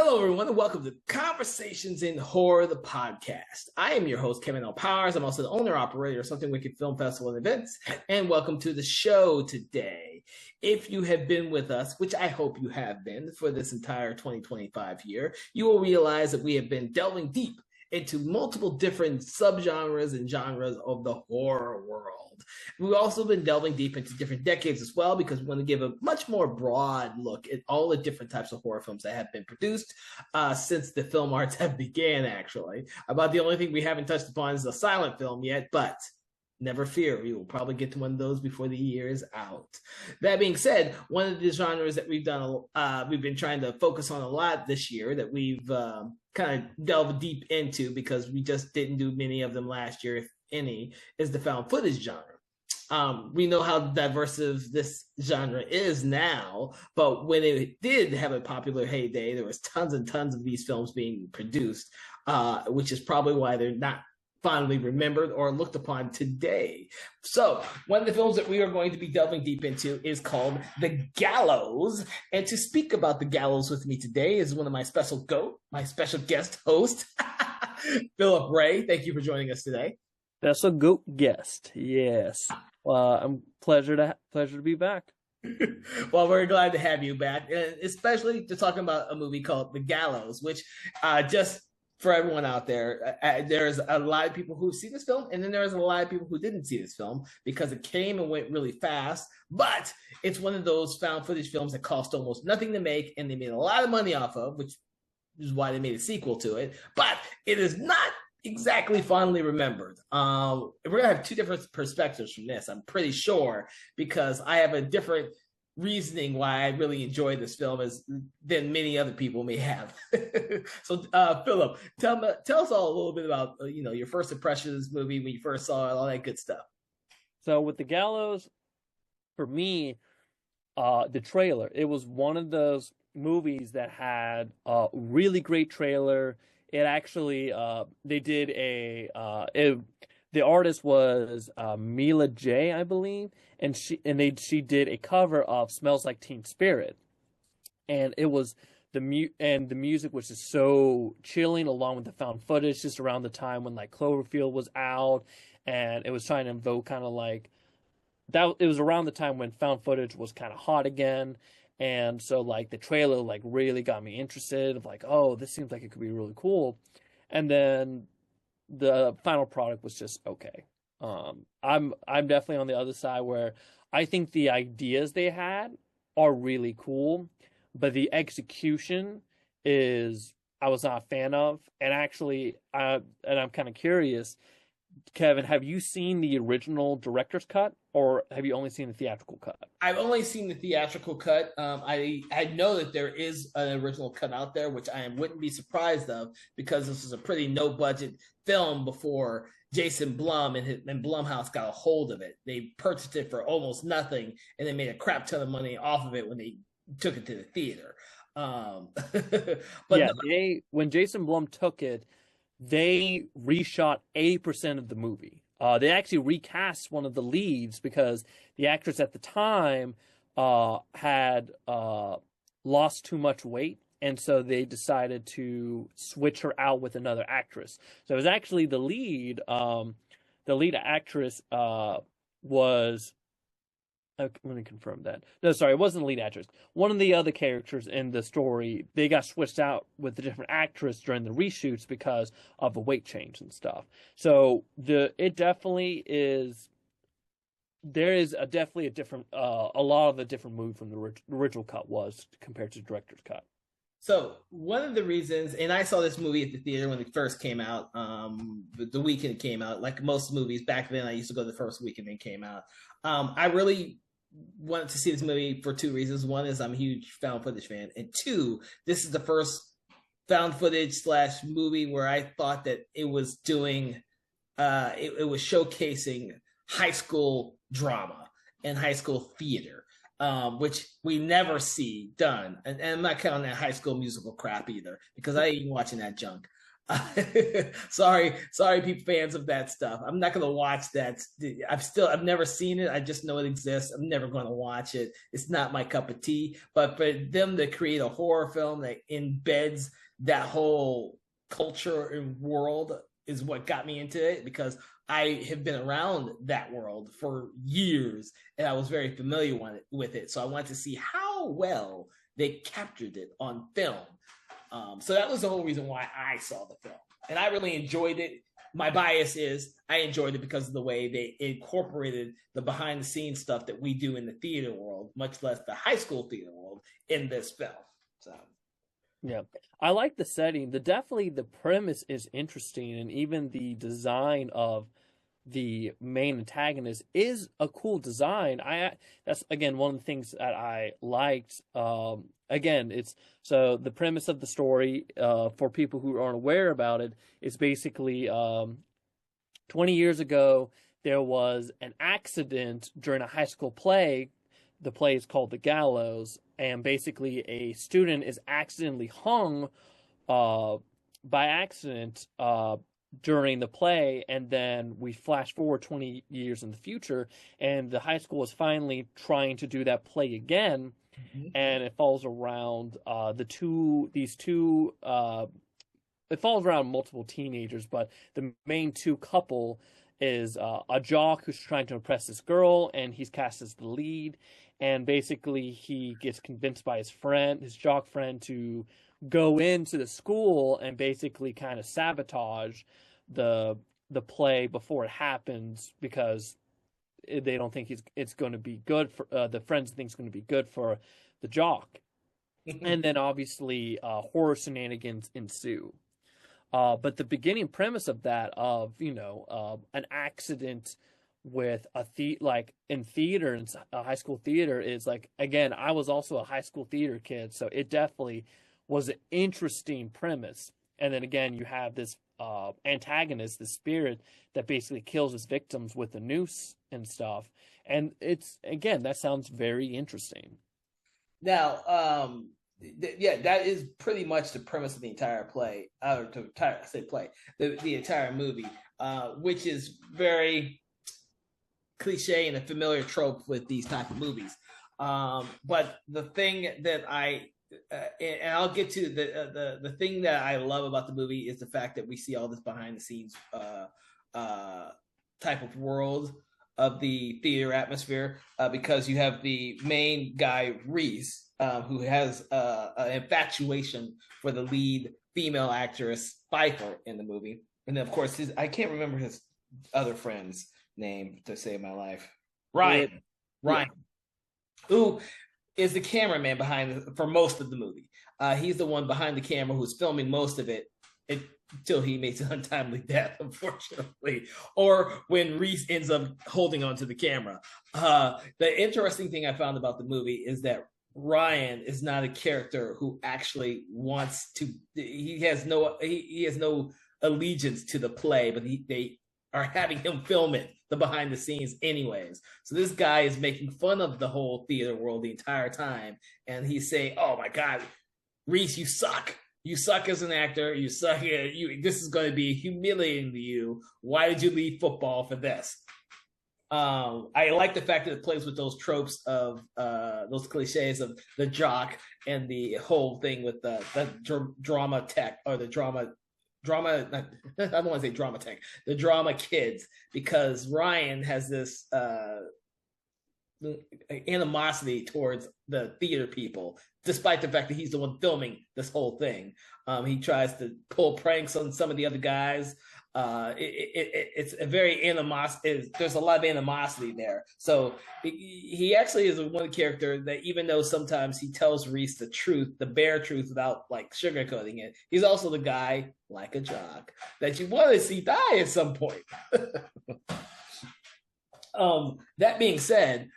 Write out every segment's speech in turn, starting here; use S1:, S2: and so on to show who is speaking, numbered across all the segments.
S1: Hello, everyone, and welcome to Conversations in Horror, the podcast. I am your host, Kevin L. Powers. I'm also the owner-operator of Something Wicked Film Festival and Events, and welcome to the show today. If you have been with us, which I hope you have been for this entire 2025 year, you will realize that we have been delving deep into multiple different subgenres and genres of the horror world. We've also been delving deep into different decades as well, because we want to give a much more broad look at all the different types of horror films that have been produced since the film arts have began, actually. About the only thing we haven't touched upon is the silent film yet, but never fear, we will probably get to one of those before the year is out. That being said, one of the genres that we've been trying to focus on a lot this year, that we've kind of delved deep into because we just didn't do many of them last year, if any, is the found footage genre. We know how diverse this genre is now, but when it did have a popular heyday, there was tons and tons of these films being produced, which is probably why they're not fondly remembered or looked upon today. So one of the films that we are going to be delving deep into is called The Gallows. And to speak about The Gallows with me today is one of my special guest host, Philip Ray. Thank you for joining us today.
S2: Special goat guest, yes. I'm pleasure to be back.
S1: Well, we're glad to have you back, especially to talk about a movie called The Gallows, which just for everyone out there, there's a lot of people who've seen this film, and then there's a lot of people who didn't see this film because it came and went really fast. But it's one of those found footage films that cost almost nothing to make, and they made a lot of money off of, which is why they made a sequel to it. But it is not exactly fondly remembered. We're gonna have two different perspectives from this, I'm pretty sure, because I have a different reasoning why I really enjoy this film than many other people may have. So, Philip, tell us all a little bit about your first impression of this movie when you first saw it, all that good stuff.
S2: So with The Gallows, for me, the trailer, it was one of those movies that had a really great trailer. It actually, they did the artist was Mila J, I believe, and she did a cover of "Smells Like Teen Spirit," and it was the music was just so chilling, along with the found footage, just around the time when like Cloverfield was out, and it was trying to invoke kind of like that. It was around the time when found footage was kind of hot again. And so, like, the trailer, like, really got me interested of, like, oh, this seems like it could be really cool. And then the final product was just okay. I'm definitely on the other side where I think the ideas they had are really cool, but the execution I was not a fan of. And actually, and I'm kind of curious, Kevin, have you seen the original director's cut, or have you only seen the theatrical cut?
S1: I've only seen the theatrical cut. I know that there is an original cut out there, which I wouldn't be surprised of, because this was a pretty no-budget film before Jason Blum and Blumhouse got a hold of it. They purchased it for almost nothing, and they made a crap ton of money off of it when they took it to the theater. But
S2: yeah, when Jason Blum took it, they reshot 80% of the movie. They actually recast one of the leads because the actress at the time had lost too much weight, and so they decided to switch her out with another actress. So it was actually the lead actress was. Let me confirm that. No, sorry, it wasn't the lead actress. One of the other characters in the story, they got switched out with a different actress during the reshoots because of a weight change and stuff. So it definitely is. There is definitely a different, a lot of a different move from the original cut was compared to the director's cut.
S1: So one of the reasons, and I saw this movie at the theater when it first came out, the weekend it came out. Like most movies back then, I used to go the first weekend it came out. I really wanted to see this movie for two reasons. One is I'm a huge found footage fan, and two, this is the first found footage / movie where I thought that it was doing, it was showcasing high school drama and high school theater, which we never see done. And I'm not counting that High School Musical crap either, because I ain't watching that junk. sorry, people fans of that stuff. I'm not gonna watch that. I've never seen it. I just know it exists. I'm never gonna watch it. It's not my cup of tea. But for them to create a horror film that embeds that whole culture and world is what got me into it, because I have been around that world for years and I was very familiar with it. So I wanted to see how well they captured it on film. So that was the whole reason why I saw the film. And I really enjoyed it. My bias is I enjoyed it because of the way they incorporated the behind the scenes stuff that we do in the theater world, much less the high school theater world, in this film. So
S2: Yeah, I like the setting. Definitely the premise is interesting, and even the design of the main antagonist is a cool design. That's again one of the things that I liked. Again, it's so the premise of the story, for people who aren't aware about it, is basically 20 years ago there was an accident during a high school play. The play is called The Gallows, and basically a student is accidentally hung by accident during the play, and then we flash forward 20 years in the future, and the high school is finally trying to do that play again, and it falls around it falls around multiple teenagers, but the main two couple is a jock who's trying to impress this girl, and he's cast as the lead, and basically he gets convinced by his jock friend, to go into the school and basically kind of sabotage the play before it happens, because they don't think it's going to be good for the friends think it's going to be good for the jock. And then obviously horror shenanigans ensue. But the beginning premise of that, of an accident with like in theater and high school theater, is like, again, I was also a high school theater kid, so it definitely was an interesting premise. And then again, you have this antagonist, the spirit that basically kills his victims with a noose and stuff. And it's, again, that sounds very interesting.
S1: Now, yeah, that is pretty much the premise of the entire play, the entire movie, which is very cliche and a familiar trope with these type of movies. But the thing that and I'll get to the thing that I love about the movie is the fact that we see all this behind the scenes type of world of the theater atmosphere, because you have the main guy, Reese, who has an infatuation for the lead female actress, Pfeiffer, in the movie. And then, of course, I can't remember his other friend's name to save my life. Ryan. Who is the cameraman for most of the movie. He's the one behind the camera who's filming most of it until he makes an untimely death, unfortunately, or when Reese ends up holding onto the camera. The interesting thing I found about the movie is that Ryan is not a character who actually wants to. He has no allegiance to the play, but they are having him film it, the behind the scenes, anyways. So this guy is making fun of the whole theater world the entire time, and he's saying, "Oh my God, Reese, you suck. You suck as an actor. You suck. This is going to be humiliating to you. Why did you leave football for this?" I like the fact that it plays with those tropes of those cliches of the jock and the whole thing with the drama tech, or the drama. I don't want to say drama tech, the drama kids, because Ryan has this animosity towards the theater people, despite the fact that he's the one filming this whole thing. He tries to pull pranks on some of the other guys. It's a very animosity. There's a lot of animosity there. So he actually is one character that, even though sometimes he tells Reese the truth, the bare truth, without like sugarcoating it, he's also the guy, like a jock, that you want to see die at some point. That being said,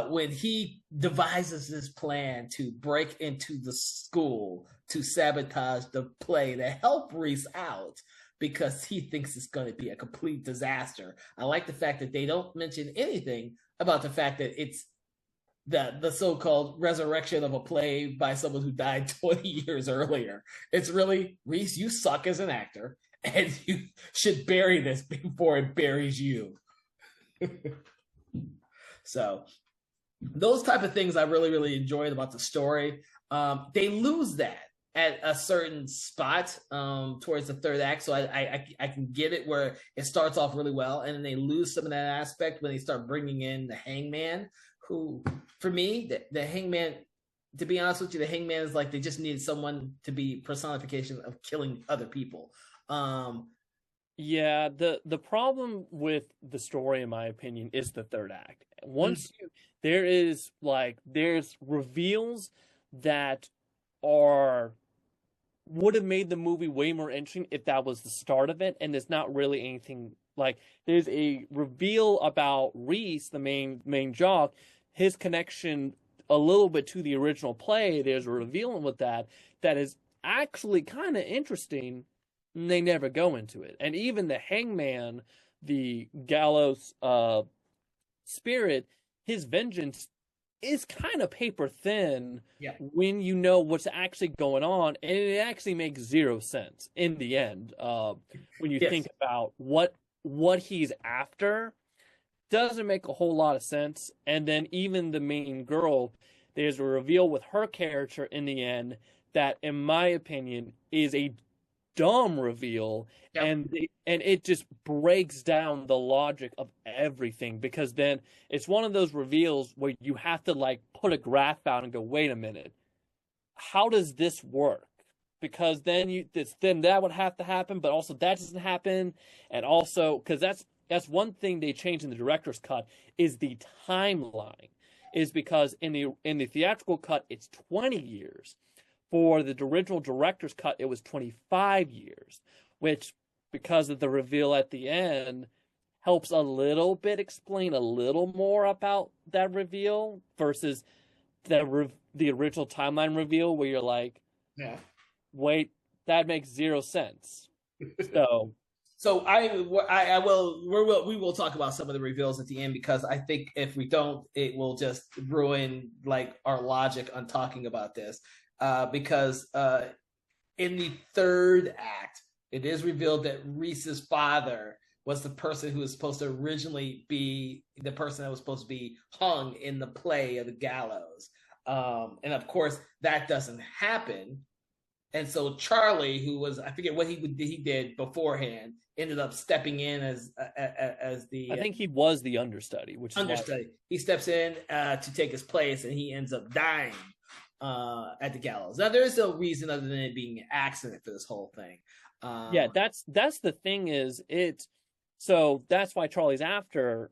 S1: when he devises this plan to break into the school to sabotage the play to help Reese out, because he thinks it's going to be a complete disaster. I like the fact that they don't mention anything about the fact that it's the so-called resurrection of a play by someone who died 20 years earlier. It's really, Reese, you suck as an actor. and you should bury this before it buries you. So those type of things I really, really enjoyed about the story. They lose that at a certain spot towards the third act, so I can get it where it starts off really well, and then they lose some of that aspect when they start bringing in the Hangman, who, for me, the Hangman, to be honest with you, the Hangman is like they just needed someone to be personification of killing other people.
S2: Yeah, the problem with the story, in my opinion, is the third act. Once you there's reveals that are would have made the movie way more interesting if that was the start of it, and there's not really anything like there's a reveal about Reese, the main jock, his connection a little bit to the original play. There's a reveal with that is actually kind of interesting. And they never go into it. And even the Hangman, the Gallows spirit, his vengeance is kind of paper thin when you know what's actually going on, and it actually makes zero sense in the end. When you think about what he's after, doesn't make a whole lot of sense. And then even the main girl, there's a reveal with her character in the end that, in my opinion, is a dumb reveal, and it just breaks down the logic of everything, because then it's one of those reveals where you have to like put a graph out and go, wait a minute, how does this work? Because then then that would have to happen, but also that doesn't happen, and also because that's one thing they changed in the director's cut is the timeline, is because in the theatrical cut it's 20 years. For the original director's cut, it was 25 years, which, because of the reveal at the end, helps a little bit explain a little more about that reveal versus the original timeline reveal, where you're like, wait, that makes zero sense.
S1: So we will talk about some of the reveals at the end, because I think if we don't, it will just ruin like our logic on talking about this. Because in the third act, it is revealed that Reese's father was the person who was supposed to originally be the person that was supposed to be hung in the play of the Gallows. And of course, that doesn't happen. And so Charlie, who was, I forget what he did beforehand, ended up stepping in as the.
S2: I think he was the understudy, which is
S1: understudy. He steps in to take his place, and he ends up dying at the Gallows. Now, there is no reason other than it being an accident for this whole thing.
S2: That's the thing is so that's why Charlie's after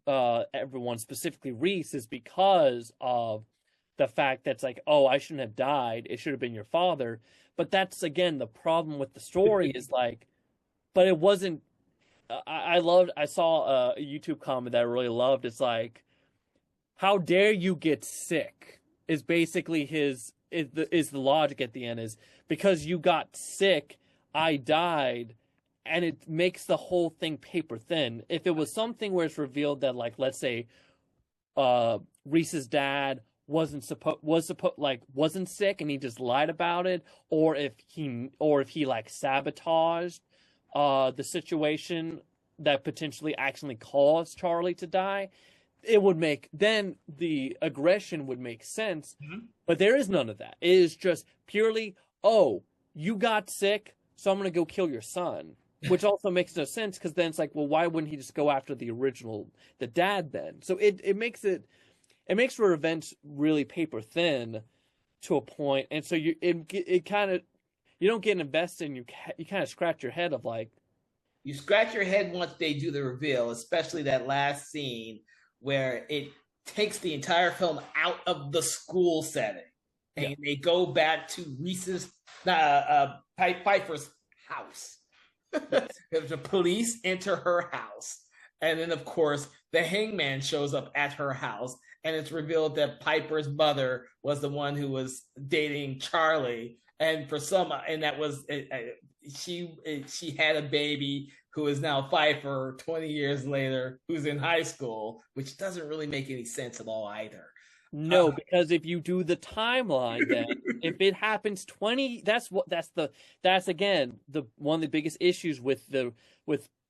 S2: everyone, specifically Reese, is because of the fact that's like, oh, I shouldn't have died. It should have been your father. But that's, again, the problem with the story is like, but it wasn't. I saw a YouTube comment that I really loved. It's like, how dare you get sick? Is basically the logic at the end, is because you got sick, I died, and it makes the whole thing paper thin. If it was something where it's revealed that, like, let's say, Reese's dad wasn't sick and he just lied about it, or if he like sabotaged the situation that potentially accidentally caused Charlie to die, it would then the aggression would make sense. But there is none of that. It is just purely, oh, you got sick, so I'm going to go kill your son, which also makes no sense, because then it's like, well, why wouldn't he just go after the dad then? So it makes revenge really paper thin to a point, and so you don't get invested, and you kind of scratch your head of like.
S1: You scratch your head once they do the reveal, especially that last scene where it takes the entire film out of the school setting, and they go back to Reese's Piper's house. The police enter her house, and then of course the Hangman shows up at her house, and it's revealed that Piper's mother was the one who was dating Charlie, and that was she had a baby who is now Pfeiffer 20 years later, who's in high school, which doesn't really make any sense at all either.
S2: No, because if you do the timeline, then if it happens 20, that's again the one of the biggest issues with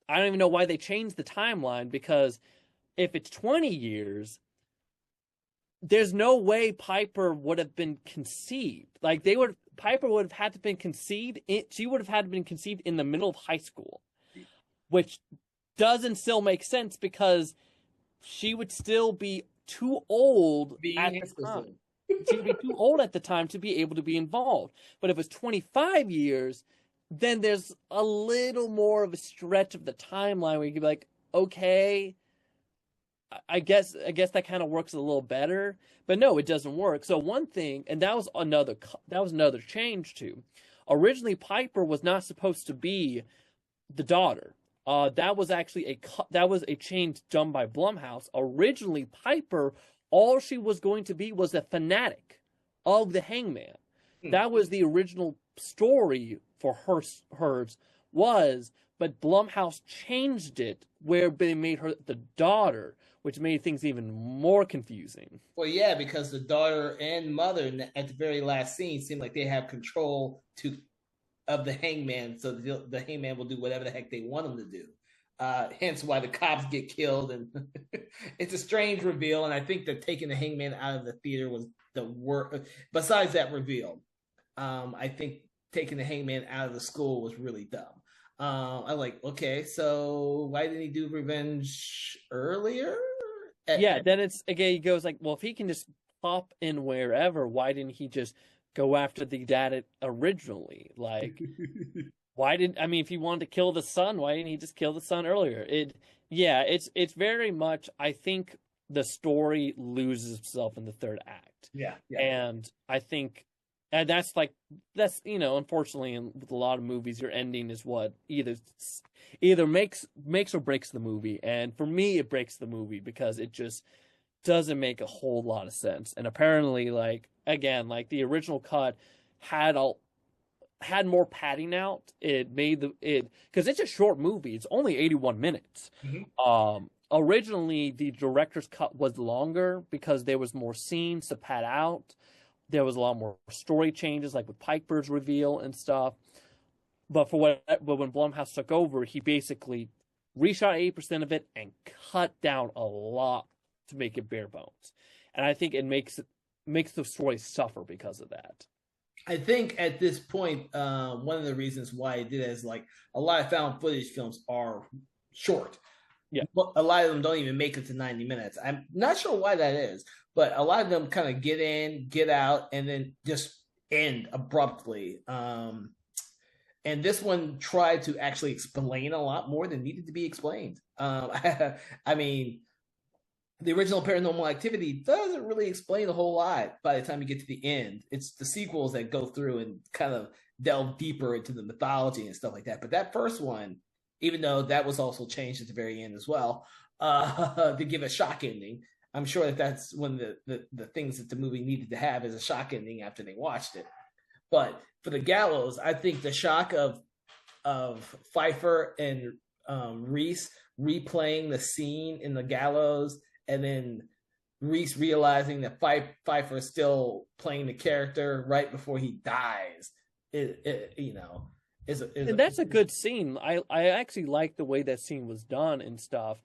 S2: I don't even know why they changed the timeline, because if it's 20 years, there's no way Piper would have been conceived. Like Piper would have had to been conceived. She would have had to been conceived in the middle of high school, which doesn't still make sense because she would still be too old at the time. She would be too old at the time to be able to be involved. But if it's 25 years, then there's a little more of a stretch of the timeline where you could be like, okay, I guess that kind of works a little better. But no, it doesn't work. So one thing, and that was another change too. Originally, Piper was not supposed to be the daughter. That was actually a change done by Blumhouse. Originally, Piper, all she was going to be was a fanatic of the Hangman. That was the original story for hers was, but Blumhouse changed it where they made her the daughter, which made things even more confusing.
S1: Well, yeah, because the daughter and mother at the very last scene seem like they have control of the Hangman, so the Hangman will do whatever the heck they want him to do. Hence why the cops get killed, and it's a strange reveal. And I think that taking the Hangman out of the theater was the worst. Besides that reveal, I think taking the Hangman out of the school was really dumb. I'm like, okay, so why didn't he do revenge earlier?
S2: Then it's again, he goes like, well, if he can just pop in wherever, why didn't he just go after the dad originally? Like, if he wanted to kill the son, why didn't he just kill the son earlier? It's very much, I think the story loses itself in the third act.
S1: Yeah.
S2: And I think, and that's unfortunately, with a lot of movies, your ending is what either makes or breaks the movie. And for me, it breaks the movie because it just doesn't make a whole lot of sense. And apparently, the original cut had more padding out. It made because it's a short movie. It's only 81 minutes. Mm-hmm. Originally, the director's cut was longer because there was more scenes to pad out. There was a lot more story changes, like with Piper's reveal and stuff. But when Blumhouse took over, he basically reshot 80% of it and cut down a lot to make it bare bones. And I think it makes the story suffer because of that.
S1: I think at this point, one of the reasons why it did it is like a lot of found footage films are short.
S2: Yeah.
S1: A lot of them don't even make it to 90 minutes. I'm not sure why that is, but a lot of them kind of get in, get out, and then just end abruptly. And this one tried to actually explain a lot more than needed to be explained. I mean, the original Paranormal Activity doesn't really explain a whole lot by the time you get to the end. It's the sequels that go through and kind of delve deeper into the mythology and stuff like that. But that first one, even though that was also changed at the very end as well, to give a shock ending. I'm sure that's one of the things that the movie needed to have is a shock ending after they watched it. But for the Gallows, I think the shock of Pfeiffer and Reese replaying the scene in the Gallows, and then Reese realizing that Pfeiffer is still playing the character right before he dies,
S2: and that's a good scene. I actually like the way that scene was done and stuff.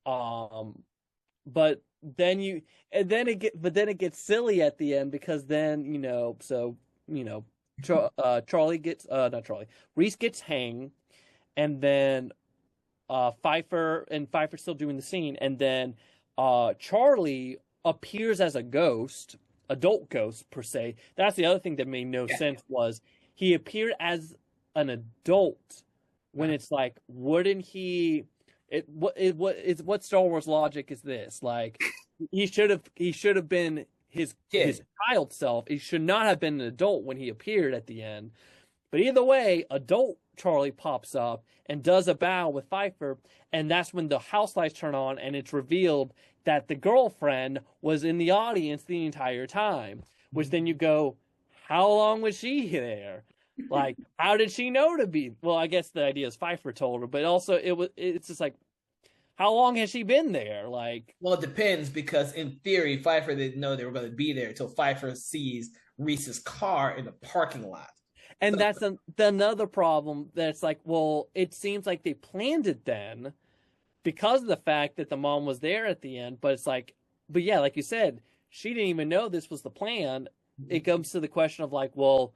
S2: But then it gets silly at the end because then Reese gets hanged, and then Pfeiffer's still doing the scene, and then Charlie appears as a ghost, adult ghost per se. That's the other thing that made no sense was he appeared as an adult when it's like, wouldn't he? What Star Wars logic is this? Like, he should have been his child self. He should not have been an adult when he appeared at the end. But either way, adult Charlie pops up and does a bow with Pfeiffer, and that's when the house lights turn on, and it's revealed that the girlfriend was in the audience the entire time. Which then you go, how long was she there? Like, how did she know to be? Well, I guess the idea is Pfeiffer told her, but also it's just like, how long has she been there? Like,
S1: well, it depends because in theory, Pfeiffer didn't know they were going to be there until Pfeiffer sees Reese's car in the parking lot.
S2: and
S1: So,
S2: that's another problem. That's like, well, it seems like they planned it then because of the fact that the mom was there at the end. But it's like, but yeah, like you said, she didn't even know this was the plan. It comes to the question of like, well,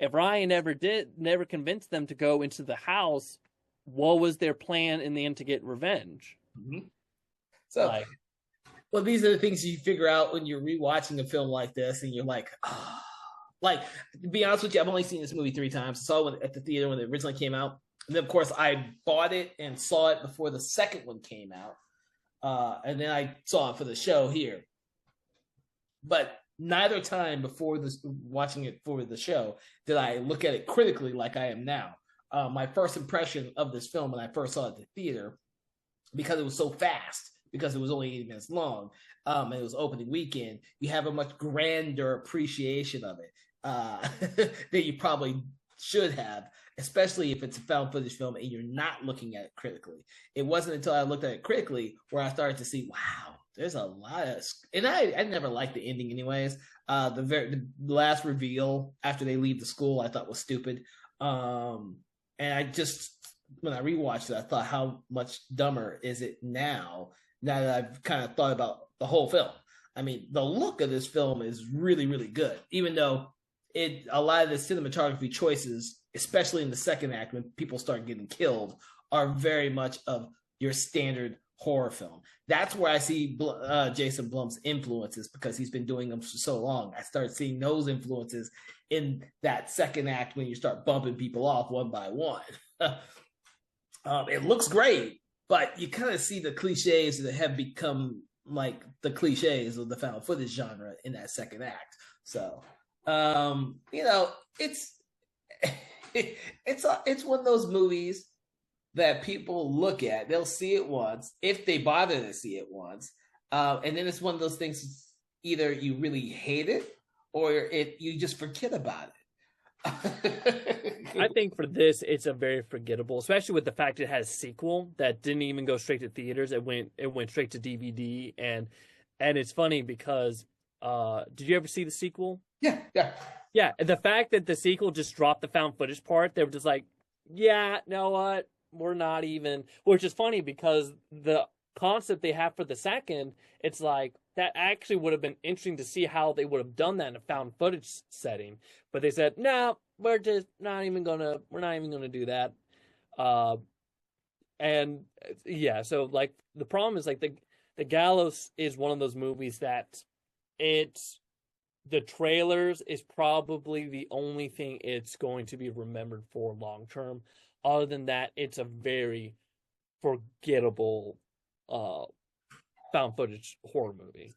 S2: if Ryan never convinced them to go into the house, what was their plan in the end to get revenge?
S1: mm-hmm. So,
S2: Like,
S1: well, these are the things you figure out when you're rewatching a film like this, and you're like, oh. Like, to be honest with you, I've only seen this movie 3 times. I saw it at the theater when it originally came out. And then, of course, I bought it and saw it before the second one came out. And then I saw it for the show here. But neither time before this, watching it for the show, did I look at it critically like I am now. My first impression of this film when I first saw it at the theater, because it was so fast, because it was only 80 minutes long, and it was opening weekend, you have a much grander appreciation of it that you probably should have, especially if it's a found footage film and you're not looking at it critically. It wasn't until I looked at it critically where I started to see, wow, there's a lot of, and I never liked the ending anyways. The last reveal after they leave the school I thought was stupid. And I just, when I rewatched it, I thought, how much dumber is it now that I've kind of thought about the whole film? I mean, the look of this film is really, really good, even though a lot of the cinematography choices, especially in the second act when people start getting killed, are very much of your standard horror film. That's where I see Jason Blum's influences, because he's been doing them for so long. I started seeing those influences in that second act when you start bumping people off one by one. It looks great, but you kind of see the cliches that have become like the cliches of the found footage genre in that second act. So, it's it's one of those movies that people look at. They'll see it once, if they bother to see it once, and then it's one of those things. Either you really hate it, or you just forget about it.
S2: I think for this, it's a very forgettable, especially with the fact it has a sequel that didn't even go straight to theaters. It went straight to DVD, and it's funny because did you ever see the sequel?
S1: Yeah.
S2: The fact that the sequel just dropped the found footage part, they were just like, yeah, you know what? We're not even, which is funny because the concept they have for the second, it's like, that actually would have been interesting to see how they would have done that in a found footage setting. But they said, no, we're not even gonna do that. And yeah, so like the problem is like the Gallows is one of those movies that the trailers is probably the only thing it's going to be remembered for long term. Other than that, it's a very forgettable found footage horror movie.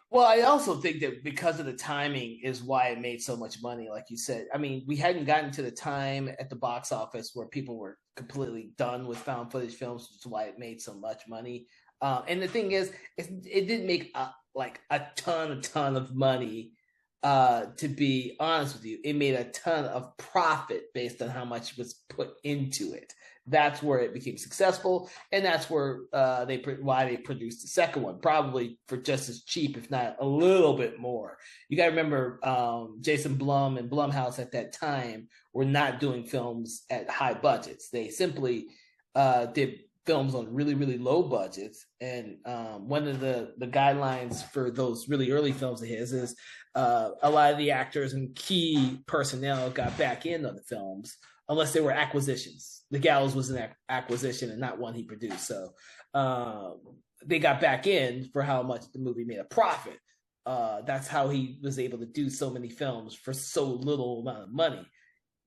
S1: Well, I also think that because of the timing is why it made so much money, like you said. I mean, we hadn't gotten to the time at the box office where people were completely done with found footage films, which is why it made so much money. And the thing is, it didn't make a ton of money. To be honest with you, it made a ton of profit based on how much was put into it. That's where it became successful, and that's where why they produced the second one, probably for just as cheap, if not a little bit more. You got to remember, Jason Blum and Blumhouse at that time were not doing films at high budgets. They simply did films on really, really low budgets. And one of the guidelines for those really early films of his is a lot of the actors and key personnel got back in on the films unless they were acquisitions. The Gallows was an acquisition and not one he produced. So they got back in for how much the movie made a profit. That's how he was able to do so many films for so little amount of money.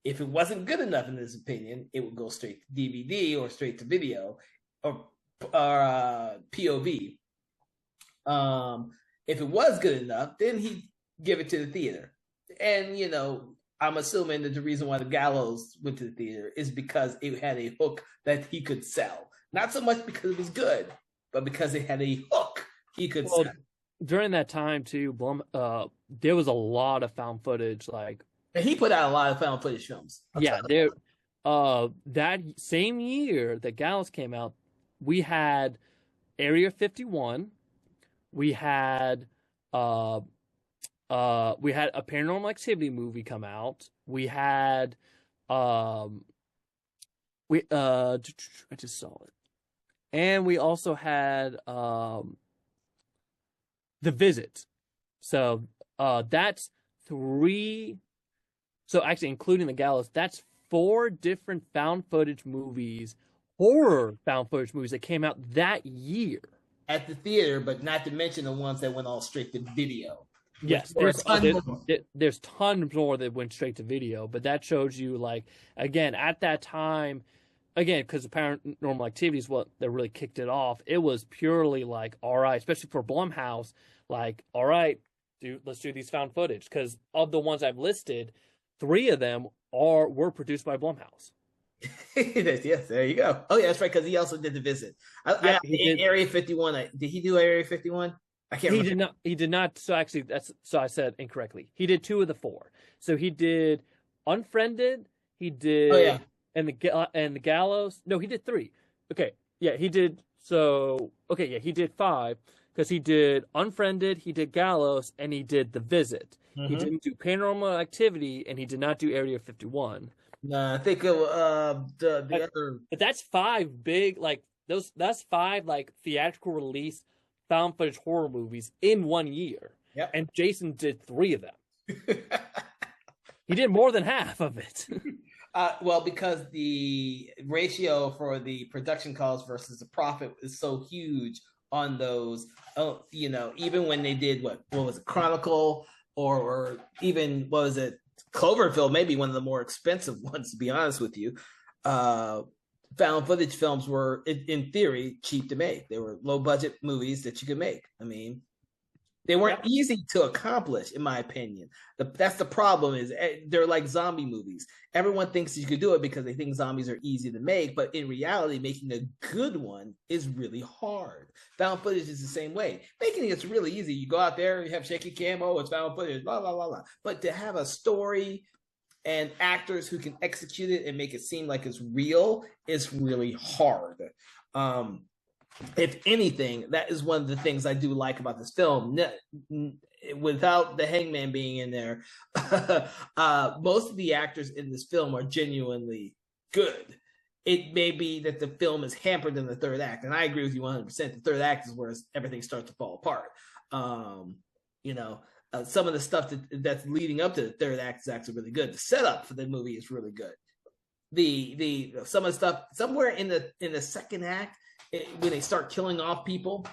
S1: If it wasn't good enough, in his opinion, it would go straight to DVD or straight to video or POV. If it was good enough, then he'd give it to the theater. And, I'm assuming that the reason why the Gallows went to the theater is because it had a hook that he could sell. Not so much because it was good, but because it had a hook he could sell.
S2: During that time, too, there was a lot of found footage,
S1: and he put out a lot of found footage films.
S2: That same year that Gallows came out, we had Area 51. We had we had a Paranormal Activity movie come out. We had I just saw it. And we also had The Visit. So that's three. So actually, including the Gallows, that's four different found footage movies, horror found footage movies that came out that year
S1: at the theater, but not to mention the ones that went all straight to video.
S2: Yes, there's tons more that went straight to video, but that shows you, like, again, at that time, again, because the Paranormal Activity is what that really kicked it off. It was purely like, all right, especially for Blumhouse, like, all right, let's do these found footage. Because of the ones I've listed, 3 of them were produced by Blumhouse.
S1: Yes, there you go. Oh yeah, that's right. Because he also did The Visit. Area 51. Did he do Area 51? I can't. Remember.
S2: He did not. So actually, I said incorrectly. He did 2 of the 4. So he did Unfriended. He did.
S1: Oh yeah.
S2: And the Gallows. No, he did 3. Okay. Yeah, he did. So okay, yeah, he did 5 because he did Unfriended. He did Gallows, and he did The Visit. Mm-hmm. He didn't do Paranormal Activity, and he did not do Area 51.
S1: No, I think the other.
S2: But that's 5 big, like those. That's 5 like theatrical release found footage horror movies in 1 year.
S1: Yep.
S2: And Jason did 3 of them. He did more than half of it.
S1: Well, because the ratio for the production costs versus the profit is so huge on those. Even when they did what was it, Chronicle or even what was it, Cloverfield, maybe one of the more expensive ones, to be honest with you. Found footage films were, in theory, cheap to make. They were low budget movies that you could make. I mean, they weren't easy to accomplish, in my opinion. That's the problem, is they're like zombie movies. Everyone thinks you could do it because they think zombies are easy to make, but in reality, making a good one is really hard. Found footage is the same way. Making it's really easy. You go out there, you have shaky cam, it's found footage, blah, blah, blah, blah. But to have a story and actors who can execute it and make it seem like it's real is really hard. If anything, that is one of the things I do like about this film. Without the Hangman being in there, most of the actors in this film are genuinely good. It may be that the film is hampered in the third act, and I agree with you 100%. The third act is where everything starts to fall apart. Some of the stuff that's leading up to the third act is actually really good. The setup for the movie is really good. The some of the stuff somewhere in the second act, when they start killing off people,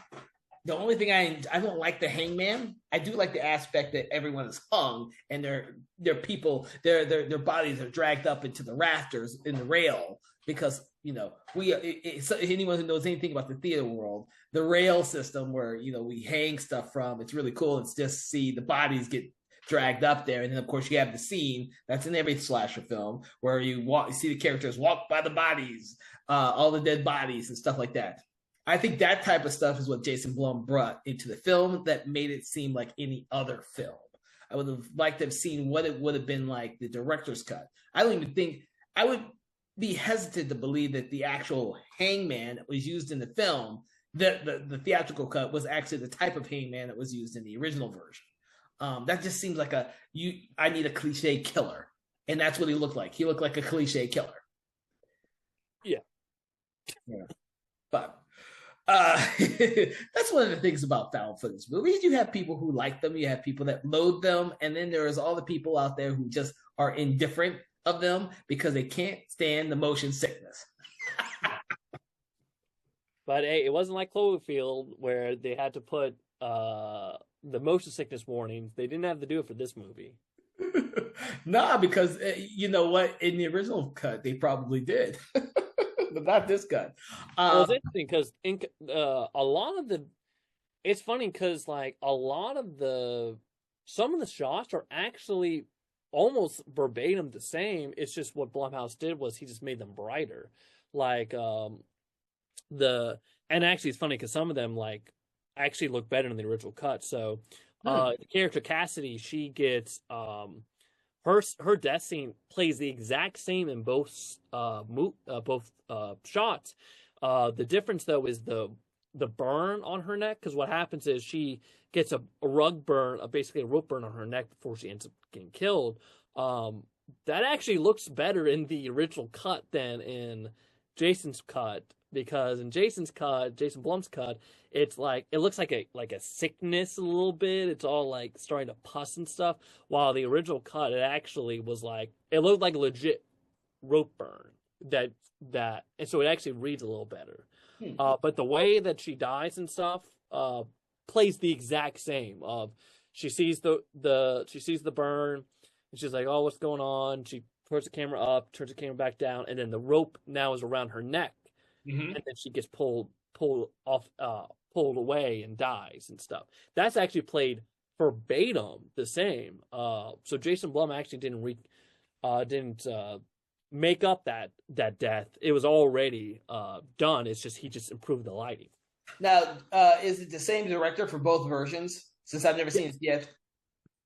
S1: the only thing I don't like the Hangman. I do like the aspect that everyone is hung and their people, their bodies are dragged up into the rafters in the rail, because anyone who knows anything about the theater world, the rail system where we hang stuff from, it's really cool. It's just see the bodies get dragged up there, and then of course you have the scene that's in every slasher film where you see the characters walk by the bodies, all the dead bodies and stuff like that. I think that type of stuff is what Jason Blum brought into the film that made it seem like any other film. I would have liked to have seen what it would have been like the director's cut. I don't even think I would be hesitant to believe that the actual Hangman that was used in the film, the theatrical cut, was actually the type of Hangman that was used in the original version. That just seems like I need a cliche killer, and that's what he looked like. He looked like a cliche killer.
S2: Yeah.
S1: But that's one of the things about found footage movies. You have people who like them, you have people that loathe them, and then there's all the people out there who just are indifferent of them because they can't stand the motion sickness.
S2: But hey, it wasn't like Cloverfield where they had to put the motion sickness warnings. They didn't have to do it for this movie.
S1: Nah, because you know what? In the original cut, they probably did. But not this cut.
S2: Well, it's interesting because a lot of the, it's funny because like some of the shots are actually almost verbatim the same. It's just what Blumhouse did was he just made them brighter. Like and actually it's funny because some of them like actually look better in the original cut. So the character Cassidy, she gets her death scene plays the exact same in both shots. The difference though is the burn on her neck, because what happens is she gets a rug burn, basically a rope burn on her neck before she ends up getting killed. That actually looks better in the original cut than in Jason's cut, because in Jason's cut, Jason Blum's cut, it's like it looks like a sickness a little bit. It's all like starting to pus and stuff. While the original cut, it actually was like it looked like a legit rope burn and so it actually reads a little better. But the way that she dies and stuff plays the exact same. She sees the burn, and she's like, "Oh, what's going on?" She turns the camera up, turns the camera back down, and then the rope now is around her neck, and then she gets pulled off, pulled away, and dies and stuff. That's actually played verbatim the same. So Jason Blum actually didn't make up that death. It was already done. It's just he just improved the lighting.
S1: Now, is it the same director for both versions? Since I've never seen it yet.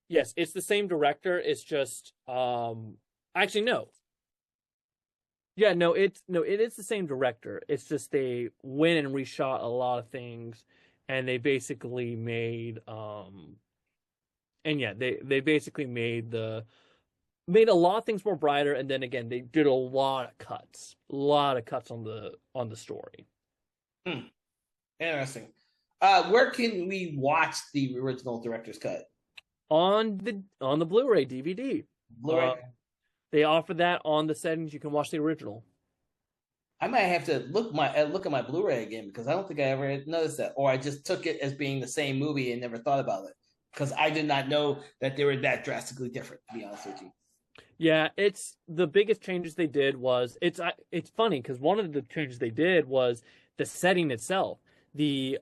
S2: Yes, it's the same director. It's just actually no. Yeah, no, it is the same director. It's just they went and reshot a lot of things, and they basically made they basically made a lot of things more brighter, and then again they did a lot of cuts on the story.
S1: Interesting. Where can we watch the original director's cut?
S2: On the Blu-ray DVD.
S1: Blu-ray.
S2: They offer that on the settings. You can watch the original.
S1: I might have to look at my Blu-ray again, because I don't think I ever noticed that, or I just took it as being the same movie and never thought about it, because I did not know that they were that drastically different, to be honest with you.
S2: Yeah, it's the biggest changes they did was it's funny because one of the changes they did was the setting itself. The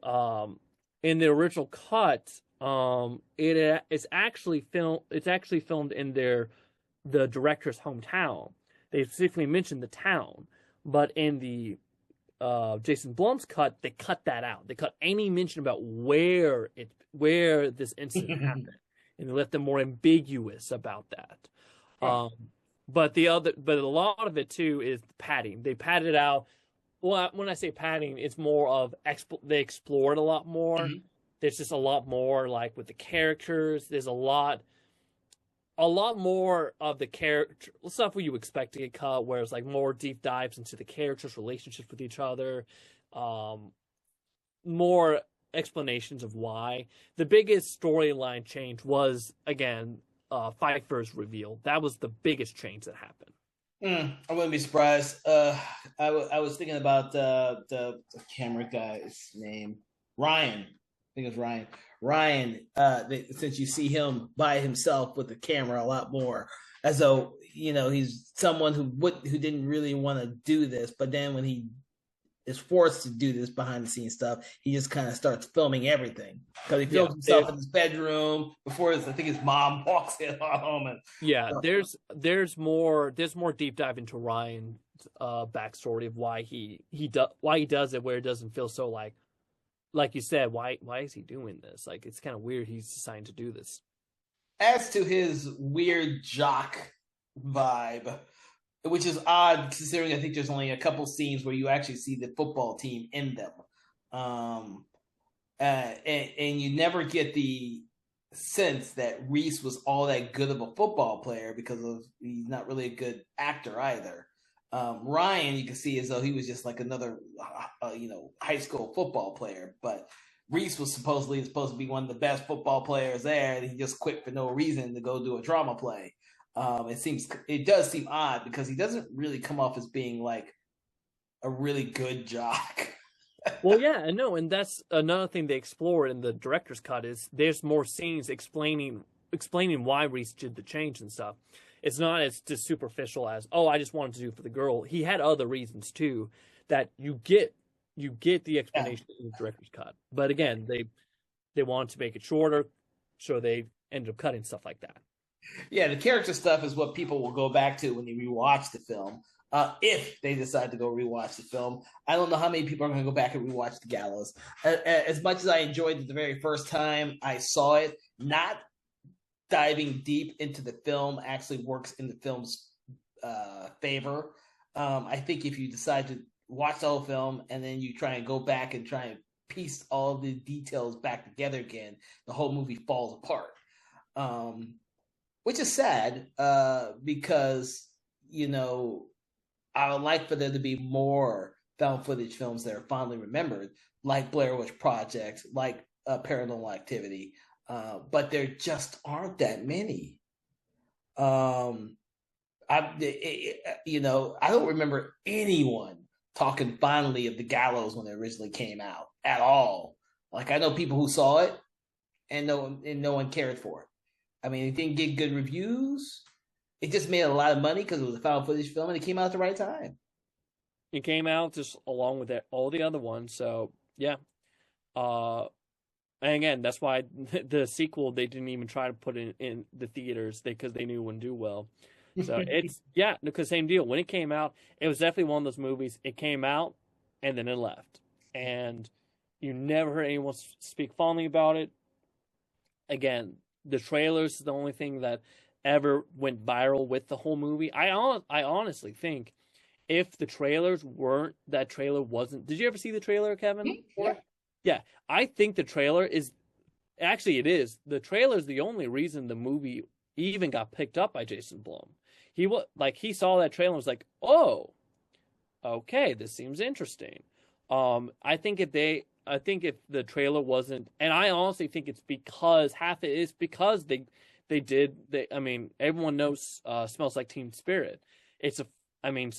S2: in the original cut, it's actually filmed in the director's hometown. They specifically mentioned the town, but in the Jason Blum's cut, they cut that out. They cut any mention about where this incident happened, and they left them more ambiguous about that. But a lot of it too is padding. They padded out. Well, when I say padding, it's more of they explored a lot more. Mm-hmm. There's just a lot more, like with the characters. There's a lot more of the character stuff where you expect to get cut, where it's like more deep dives into the characters' relationships with each other, more explanations of why. The biggest storyline change was, again, Pfeiffer's reveal. That was the biggest change that happened.
S1: I wouldn't be surprised. I was thinking about the camera guy's name, Ryan. I think it's Ryan. Ryan, since you see him by himself with the camera a lot more, as though he's someone who didn't really want to do this, but then when he is forced to do this behind the scenes stuff, he just kind of starts filming everything, because he films himself in his bedroom before I think his mom walks in home. And there's more deep dive into Ryan's backstory of why he does it, where it doesn't feel so like you said, why is he doing this? Like, it's kind of weird he's deciding to do this. As to his weird jock vibe, which is odd considering I think there's only a couple scenes where you actually see the football team in them. And you never get the sense that Reese was all that good of a football player, because he's not really a good actor either. Ryan, you can see as though he was just like another, high school football player, but Reese was supposed to be one of the best football players there, and he just quit for no reason to go do a drama play. It does seem odd, because he doesn't really come off as being like a really good jock.
S2: Well, yeah, no, and that's another thing they explore in the director's cut is there's more scenes explaining why Reese did the change and stuff. It's not as just superficial as, oh, I just wanted to do it for the girl. He had other reasons too that you get the explanation in the director's cut. But again, they wanted to make it shorter, so they ended up cutting stuff like that.
S1: Yeah, the character stuff is what people will go back to when they rewatch the film. If they decide to go rewatch the film. I don't know how many people are going to go back and rewatch The Gallows. As much as I enjoyed it the very first time I saw it, not diving deep into the film actually works in the film's favor. I think if you decide to watch the whole film and then you try and go back and try and piece all the details back together again, the whole movie falls apart. Which is sad, because, you know, I would like for there to be more found footage films that are fondly remembered, like Blair Witch Project, like Paranormal Activity, but there just aren't that many. I don't remember anyone talking fondly of the Gallows when it originally came out at all. Like, I know people who saw it, and no one cared for it. I mean, it didn't get good reviews. It just made a lot of money because it was a found footage film, and it came out at the right time.
S2: It came out just along with all the other ones. So yeah. And again, that's why the sequel they didn't even try to put in the theaters because they knew it wouldn't do well. So it's because same deal. When it came out, it was definitely one of those movies. It came out and then it left, and you never heard anyone speak fondly about it. Again, the trailers is the only thing that ever went viral with the whole movie. I honestly think if the trailers weren't, that trailer wasn't. Did you ever see the trailer, Kevin? Yeah. I think the trailer is actually it is. The trailer is the only reason the movie even got picked up by Jason Blum. He saw that trailer and was like, "Oh, okay, this seems interesting." I think if the trailer wasn't, and I honestly think it's because half it is because I mean, everyone knows Smells Like Teen Spirit. I think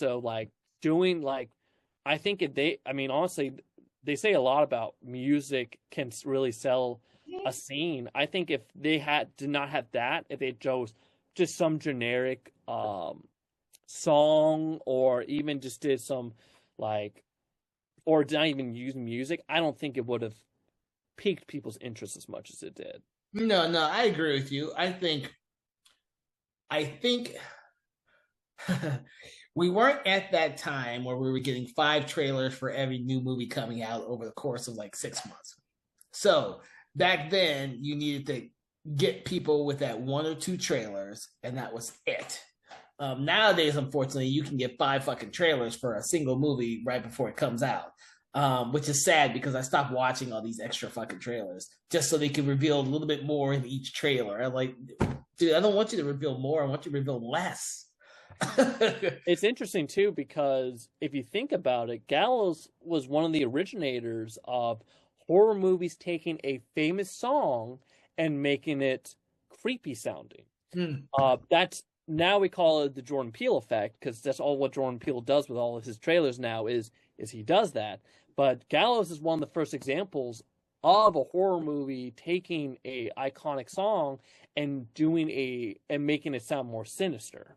S2: honestly, they say a lot about music can really sell a scene. I think if they did not have that, if they chose just some generic song, or even just did some or not even use music, I don't think it would have piqued people's interest as much as it did.
S1: No, I agree with you. I think we weren't at that time where we were getting 5 trailers for every new movie coming out over the course of like 6 months. So back then, you needed to get people with that 1 or 2 trailers, and that was it. Nowadays, unfortunately, you can get 5 fucking trailers for a single movie right before it comes out, which is sad because I stopped watching all these extra fucking trailers just so they can reveal a little bit more in each trailer. I'm like, dude, I don't want you to reveal more. I want you to reveal less.
S2: It's interesting too because if you think about it, Gallows was one of the originators of horror movies taking a famous song and making it creepy sounding. That's now we call it the Jordan Peele effect because that's all what Jordan Peele does with all of his trailers now is he does that. But Gallows is one of the first examples of a horror movie taking a iconic song and making it sound more sinister.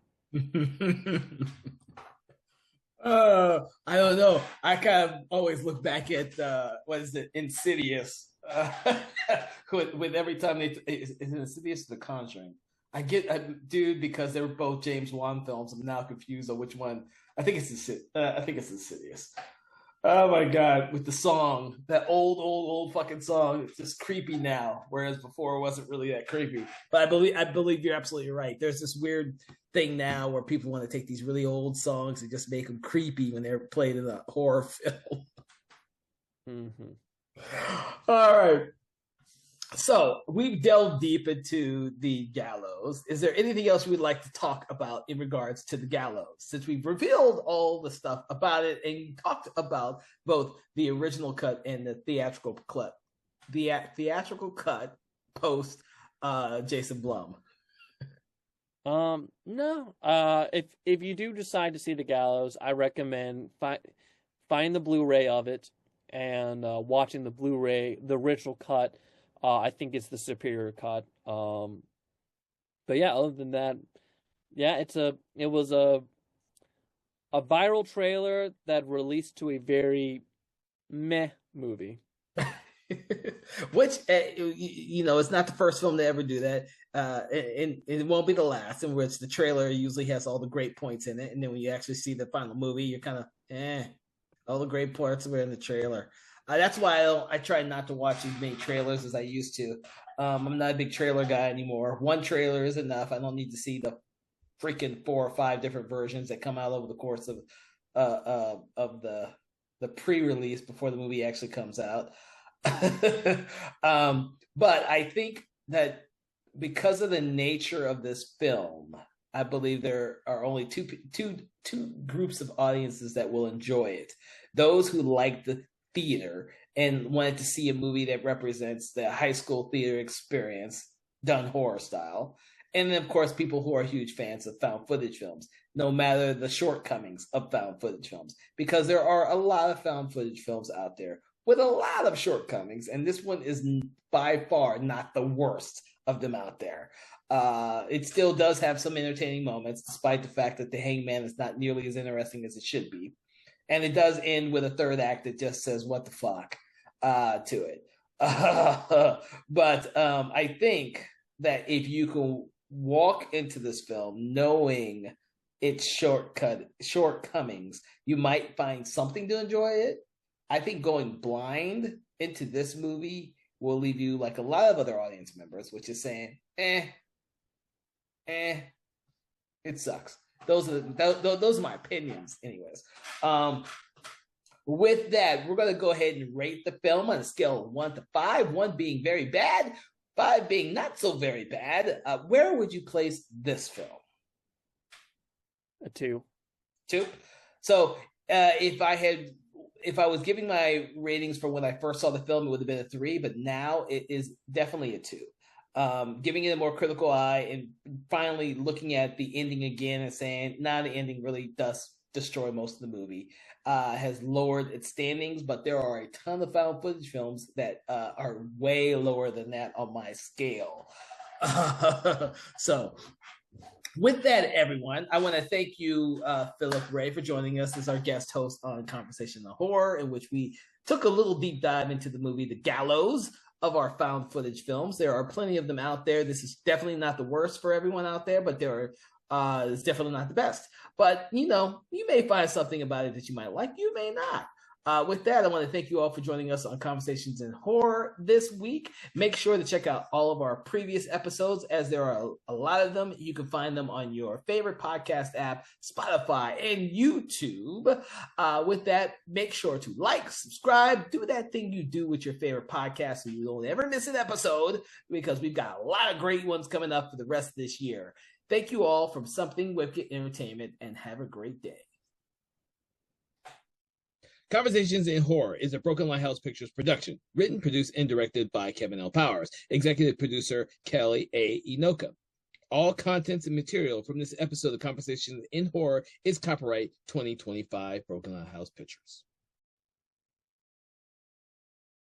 S1: I don't know. I kind of always look back at what is it, Insidious? With every time is it Insidious or The Conjuring? Dude, because they were both James Wan films. I'm now confused on which one. I think it's Insidious. Oh my god, with the song, that old fucking song, it's just creepy now, whereas before it wasn't really that creepy. But I believe you're absolutely right. There's this weird thing now where people want to take these really old songs and just make them creepy when they're played in a horror film.
S2: Mm-hmm.
S1: All right. So we've delved deep into the Gallows. Is there anything else we'd like to talk about in regards to the Gallows? Since we've revealed all the stuff about it and talked about both the original cut and the theatrical cut, post Jason Blum.
S2: No. If you do decide to see the Gallows, I recommend find the Blu-ray of it and watching the Blu-ray, the original cut. I think it's the superior cut. But yeah, other than that, yeah, it was a viral trailer that released to a very meh movie.
S1: Which it's not the first film to ever do that, and it won't be the last. In which the trailer usually has all the great points in it, and then when you actually see the final movie, you're kind of all the great parts were in the trailer. That's why I try not to watch as many trailers as I used to. I'm not a big trailer guy anymore. One trailer is enough. I don't need to see the freaking 4 or 5 different versions that come out over the course of the pre-release before the movie actually comes out. But I think that because of the nature of this film, I believe there are only two groups of audiences that will enjoy it. Those who like the theater and wanted to see a movie that represents the high school theater experience done horror style. And then, of course, people who are huge fans of found footage films, no matter the shortcomings of found footage films, because there are a lot of found footage films out there with a lot of shortcomings, and this one is by far not the worst of them out there. It still does have some entertaining moments, despite the fact that the hangman is not nearly as interesting as it should be. And it does end with a third act that just says, what the fuck, to it. But I think that if you can walk into this film knowing its shortcomings, you might find something to enjoy it. I think going blind into this movie will leave you like a lot of other audience members, which is saying, it sucks. Those are my opinions, anyways. With that, we're going to go ahead and rate the film on a scale of 1 to 5, 1 being very bad, 5 being not so very bad. Where would you place this film?
S2: A 2.
S1: 2. So if I was giving my ratings for when I first saw the film, it would have been a 3, but now it is definitely a 2. Giving it a more critical eye and finally looking at the ending again and saying, the ending really does destroy most of the movie, has lowered its standings, but there are a ton of found footage films that are way lower than that on my scale. So with that, everyone, I want to thank you, Philip Ray, for joining us as our guest host on Conversation on Horror, in which we took a little deep dive into the movie The Gallows of our found footage films. There are plenty of them out there. This is definitely not the worst for everyone out there, but it's definitely not the best. But, you may find something about it that you might like. You may not. With that, I want to thank you all for joining us on Conversations in Horror this week. Make sure to check out all of our previous episodes, as there are a lot of them. You can find them on your favorite podcast app, Spotify, and YouTube. With that, make sure to like, subscribe, do that thing you do with your favorite podcast so you don't ever miss an episode, because we've got a lot of great ones coming up for the rest of this year. Thank you all from Something Wicked Entertainment, and have a great day. Conversations in Horror is a Broken Lighthouse Pictures production, written, produced, and directed by Kevin L. Powers, executive producer Kelly A. Inoka. All contents and material from this episode of Conversations in Horror is copyright 2025 Broken Lighthouse Pictures.